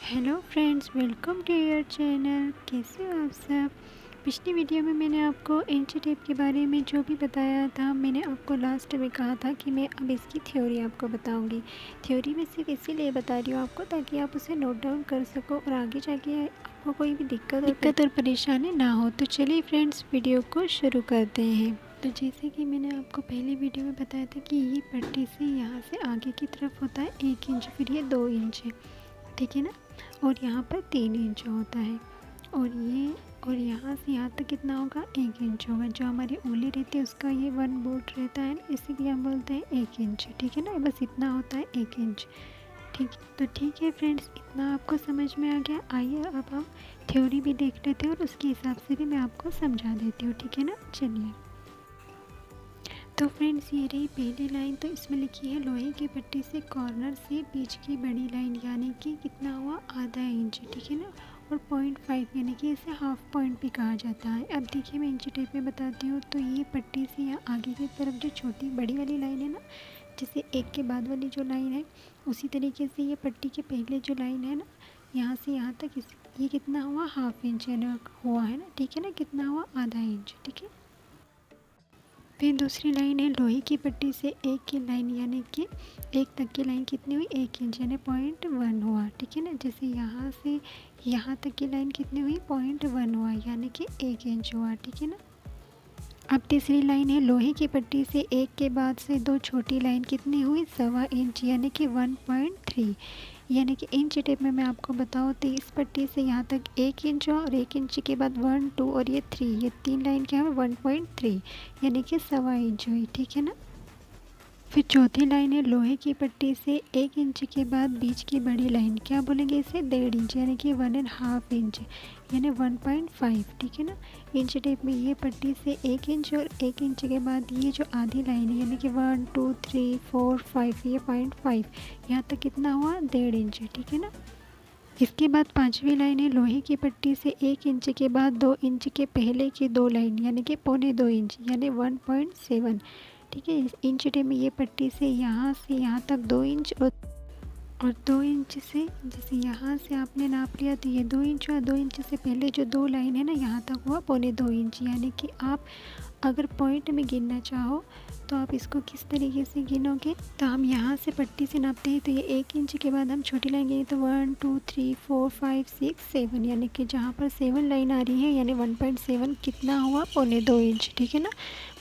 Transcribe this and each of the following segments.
Hello friends, welcome to your channel. कैसे हो आप सब। पिछली वीडियो में मैंने आपको इंची टेप के बारे में जो भी बताया था, मैंने आपको लास्ट में कहा था कि मैं अब इसकी थ्योरी आपको बताऊंगी। थ्योरी में सिर्फ इसीलिए बता रही हूँ आपको ताकि आप उसे नोट डाउन कर सको और आगे जाके आपको कोई भी दिक्कत और परेशानी ना हो। तो चलिए फ्रेंड्स, वीडियो को शुरू करते हैं। तो जैसे कि मैंने आपको पहले वीडियो में बताया था कि ये पट्टी से यहाँ से आगे की तरफ होता है 1 इंच, फिर ये 2 इंच है, ठीक है ना। और यहाँ पर 3 इंच होता है और यहाँ से यहाँ तक कितना होगा, 1 इंच होगा। जो हमारी उंगली रहती है उसका ये 1 बोल्ट रहता है ना, इसीलिए हम बोलते हैं 1 इंच, ठीक है ना। बस इतना होता है 1 इंच, ठीक। तो ठीक है फ्रेंड्स, इतना आपको समझ में आ गया। आइए अब हम थ्योरी भी देख लेते हैं और उसके हिसाब से भी मैं आपको समझा देती हूँ, ठीक है ना। चलिए, तो फ्रेंड्स ये रही पहली लाइन। तो इसमें लिखी है लोहे की पट्टी से कॉर्नर से बीच की बड़ी लाइन, यानी कि कितना हुआ, आधा इंच, ठीक है ना। और 0.5 यानी कि इसे हाफ पॉइंट भी कहा जाता है। अब देखिए मैं इंची टेप में बताती हूँ। तो ये पट्टी से यहाँ आगे की तरफ जो छोटी बड़ी वाली लाइन है ना, जैसे एक के बाद वाली जो लाइन है, उसी तरीके से ये पट्टी के पहले जो लाइन है ना, यहाँ से यहाँ तक ये कितना हुआ, हाफ इंच हुआ है ना, ठीक है ना। कितना हुआ, आधा इंच, ठीक है। फिर दूसरी लाइन है लोहे की पट्टी से एक की लाइन, यानी कि एक तक की लाइन कितनी हुई, 1 इंच यानी 0.1 हुआ, ठीक है ना। जैसे यहाँ से यहाँ तक की लाइन कितनी हुई, 0.1 हुआ, यानी कि 1 इंच हुआ, ठीक है ना। अब तीसरी लाइन है लोहे की पट्टी से एक के बाद से दो छोटी लाइन, कितनी हुई, 1.25 इंच यानी कि 1.3। यानी कि इंच टेप में मैं आपको बताऊँ तो इस पट्टी से यहाँ तक 1 इंच और 1 इंच के बाद 1, 2 और ये 3, ये 3 लाइन क्या है, 1.3 यानी कि 1.25 इंच हुई, ठीक है ना। फिर चौथी लाइन है लोहे की पट्टी से 1 इंच के बाद बीच की बड़ी लाइन, क्या बोलेंगे इसे, 1.5 इंच यानी कि 1.5 इंच यानी 1.5, ठीक है ना। इंच टेप में ये पट्टी से 1 इंच और 1 इंच के बाद ये जो आधी लाइन है, यानी कि 1, 2, 3, 4, 5, ये 0.5, यहाँ तक कितना हुआ, 1.5 इंच, ठीक है ना। इसके बाद पांचवी लाइन है लोहे की पट्टी से 1 इंच के बाद 2 इंच के पहले की दो लाइन, यानी कि 0.25 इंच यानी 1.7, ठीक है। इस इंच टेप में ये पट्टी से यहाँ तक 2 इंच और 2 इंच से, जैसे यहाँ से आपने नाप लिया तो ये 2 इंच और 2 इंच से पहले जो दो लाइन है ना, यहाँ तक हुआ 0.25 इंच। यानी कि आप अगर पॉइंट में गिनना चाहो तो आप इसको किस तरीके से गिनोगे, तो हम यहाँ से पट्टी से नापते हैं तो ये 1 इंच के बाद हम छोटी लाइन गिने तो 1, 2, 3, 4, 5, 6, 7, यानी कि जहाँ पर 7 लाइन आ रही है यानी 1.7 कितना हुआ, 0.25 इंच, ठीक है ना।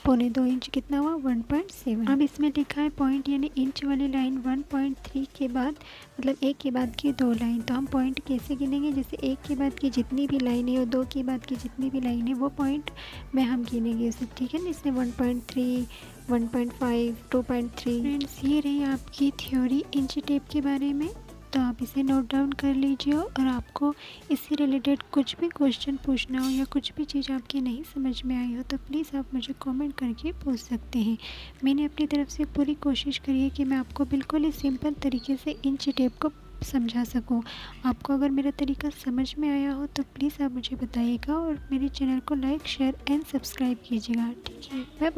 0.25 इंच कितना हुआ, 1.7। अब इसमें लिखा है पॉइंट यानी इंच वाली लाइन 1.3 के बाद, मतलब 1 के बाद की दो लाइन। तो हम पॉइंट कैसे गिनेंगे, जैसे 1 के बाद की जितनी भी लाइन है और 2 के बाद की जितनी भी लाइन है वो पॉइंट में हम गिनेंगे उसे, ठीक है ना। इसमें 1.3, 1.5, 2.3। फ्रेंड्स ये रही आपकी थ्योरी इंची टेप के बारे में। तो आप इसे नोट डाउन कर लीजिए और आपको इससे रिलेटेड कुछ भी क्वेश्चन पूछना हो या कुछ भी चीज़ आपकी नहीं समझ में आई हो तो प्लीज़ आप मुझे कमेंट करके पूछ सकते हैं। मैंने अपनी तरफ से पूरी कोशिश करी है कि मैं आपको बिल्कुल ही सिंपल तरीके से इंची टेप को समझा सकूं। आपको अगर मेरा तरीका समझ में आया हो तो प्लीज़ आप मुझे बताइएगा और मेरे चैनल को लाइक, शेयर एंड सब्सक्राइब कीजिएगा, ठीक है। बाय।